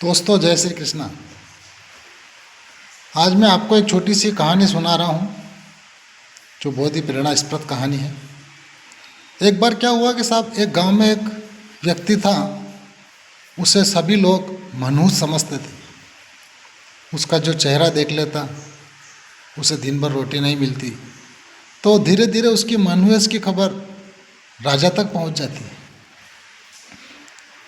दोस्तों जय श्री कृष्णा। आज मैं आपको एक छोटी सी कहानी सुना रहा हूँ जो बहुत ही प्रेरणास्पद कहानी है। एक बार क्या हुआ कि साहब एक गांव में एक व्यक्ति था, उसे सभी लोग मनहूस समझते थे। उसका जो चेहरा देख लेता उसे दिन भर रोटी नहीं मिलती, तो धीरे धीरे उसकी मनहूस की खबर राजा तक पहुँच जाती है।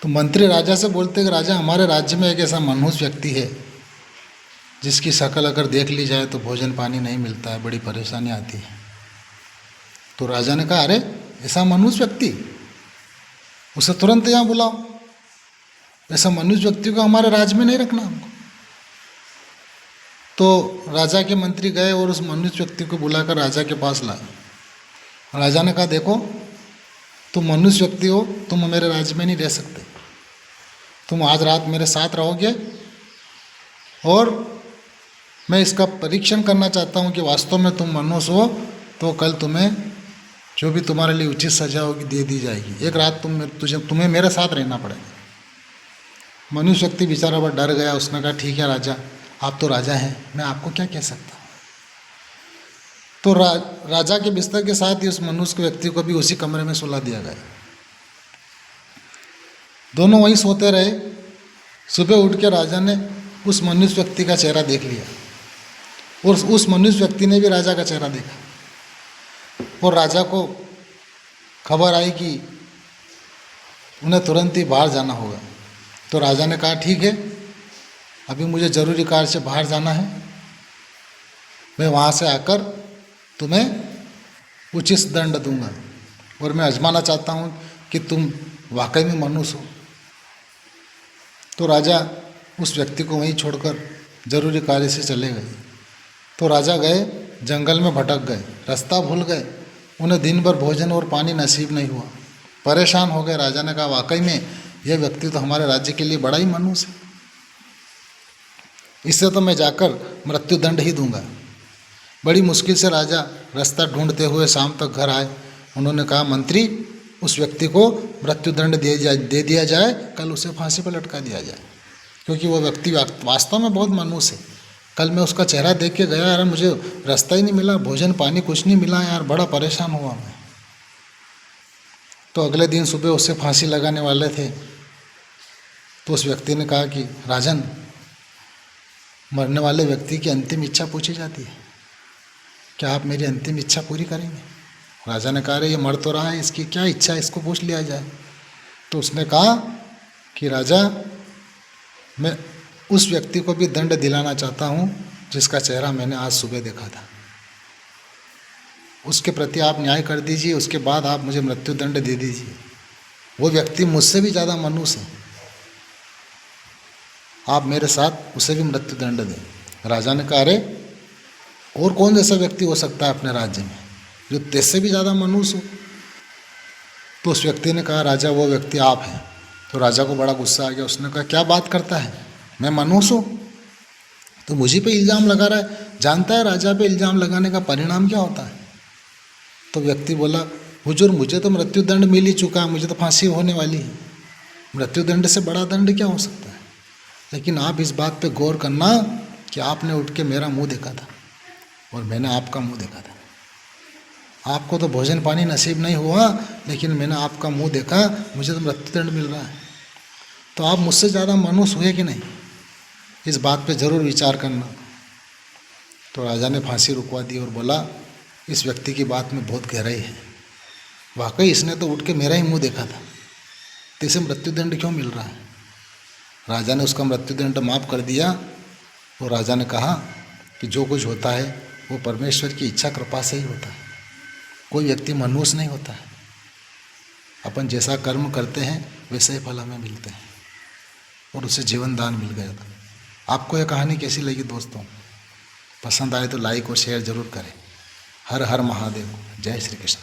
तो मंत्री राजा से बोलते कि राजा, हमारे राज्य में एक ऐसा मनहूस व्यक्ति है जिसकी शक्ल अगर देख ली जाए तो भोजन पानी नहीं मिलता है, बड़ी परेशानी आती है। तो राजा ने कहा, अरे ऐसा मनहूस व्यक्ति, उसे तुरंत यहाँ बुलाओ। ऐसा मनहूस व्यक्ति को हमारे राज्य में नहीं रखना हमको। तो राजा के मंत्री गए और उस मनहूस व्यक्ति को बुलाकर राजा के पास लाए। राजा ने कहा, देखो तुम मनहूस व्यक्ति हो, तुम मेरे राज्य में नहीं रह सकते। तुम आज रात मेरे साथ रहोगे और मैं इसका परीक्षण करना चाहता हूँ कि वास्तव में तुम मनहूस हो तो कल तुम्हें जो भी तुम्हारे लिए उचित सजा होगी दे दी जाएगी। एक रात तुम्हें मेरे साथ रहना पड़ेगा। मनुष्य व्यक्ति बेचारा बहुत डर गया। उसने कहा, ठीक है राजा, आप तो राजा हैं, मैं आपको क्या कह सकता हूँ। तो राजा के बिस्तर के साथ ही उस मनुष्य व्यक्ति को भी उसी कमरे में सुला दिया गया। दोनों वहीं सोते रहे। सुबह उठ के राजा ने उस मनुष्य व्यक्ति का चेहरा देख लिया और उस मनुष्य व्यक्ति ने भी राजा का चेहरा देखा और राजा को खबर आई कि उन्हें तुरंत ही बाहर जाना होगा। तो राजा ने कहा, ठीक है, अभी मुझे ज़रूरी कार्य से बाहर जाना है, मैं वहाँ से आकर तुम्हें उचित दंड दूंगा और मैं आजमाना चाहता हूँ कि तुम वाकई में मनुष्य हो। तो राजा उस व्यक्ति को वहीं छोड़कर जरूरी कार्य से चले गए। तो राजा गए, जंगल में भटक गए, रास्ता भूल गए। उन्हें दिन भर भोजन और पानी नसीब नहीं हुआ। परेशान हो गए। राजा ने कहा, वाकई में यह व्यक्ति तो हमारे राज्य के लिए बड़ा ही मनुष्य है, इससे तो मैं जाकर मृत्युदंड ही दूंगा। बड़ी मुश्किल से राजा रास्ता ढूंढते हुए शाम तक घर आए। उन्होंने कहा, मंत्री, उस व्यक्ति को मृत्युदंड दे दिया जाए, कल उसे फांसी पर लटका दिया जाए, क्योंकि वो व्यक्ति वास्तव में बहुत मनुष्य है। कल मैं उसका चेहरा देख के गया, यार मुझे रास्ता ही नहीं मिला, भोजन पानी कुछ नहीं मिला, यार बड़ा परेशान हुआ मैं। तो अगले दिन सुबह उससे फांसी लगाने वाले थे। तो उस व्यक्ति ने कहा कि राजन, मरने वाले व्यक्ति की अंतिम इच्छा पूछी जाती है, क्या आप मेरी अंतिम इच्छा पूरी करेंगे? राजा ने कहा, अरे ये मर तो रहा है, इसकी क्या इच्छा है, इसको पूछ लिया जाए। तो उसने कहा कि राजा, मैं उस व्यक्ति को भी दंड दिलाना चाहता हूँ जिसका चेहरा मैंने आज सुबह देखा था। उसके प्रति आप न्याय कर दीजिए, उसके बाद आप मुझे मृत्युदंड दे दीजिए। वो व्यक्ति मुझसे भी ज़्यादा मनुष्य है, आप मेरे साथ उसे भी मृत्युदंड दें। राजा ने कहा, अरे और कौन जैसा व्यक्ति हो सकता है अपने राज्य में जो तेरे भी ज़्यादा मनुष्य हो? तो उस व्यक्ति ने कहा, राजा वो व्यक्ति आप हैं। तो राजा को बड़ा गुस्सा आ गया। उसने कहा, क्या बात करता है, मैं मनुष्य हूँ तो मुझे पे इल्ज़ाम लगा रहा है? जानता है राजा पे इल्ज़ाम लगाने का परिणाम क्या होता है? तो व्यक्ति बोला, हुजूर मुझे तो मृत्युदंड मिल ही चुका है, मुझे तो फांसी होने वाली है, मृत्युदंड से बड़ा दंड क्या हो सकता है? लेकिन आप इस बात पे गौर करना कि आपने उठ के मेरा मुंह देखा था और मैंने आपका मुंह देखा था। आपको तो भोजन पानी नसीब नहीं हुआ, लेकिन मैंने आपका मुंह देखा, मुझे तो मृत्युदंड मिल रहा है। तो आप मुझसे ज़्यादा मनुष्य हुए कि नहीं, इस बात पे ज़रूर विचार करना। तो राजा ने फांसी रुकवा दी और बोला, इस व्यक्ति की बात में बहुत गहराई है, वाकई इसने तो उठ के मेरा ही मुँह देखा था, तो इसे मृत्युदंड क्यों मिल रहा है? राजा ने उसका मृत्युदंड माफ़ कर दिया और राजा ने कहा कि जो कुछ होता है वो परमेश्वर की इच्छा कृपा से ही होता है, कोई व्यक्ति मनुष्य नहीं होता है। अपन जैसा कर्म करते हैं वैसे ही फल हमें मिलते हैं और उसे जीवन दान मिल गया था। आपको यह कहानी कैसी लगी दोस्तों? पसंद आए तो लाइक और शेयर ज़रूर करें। हर हर महादेव। जय श्री कृष्ण।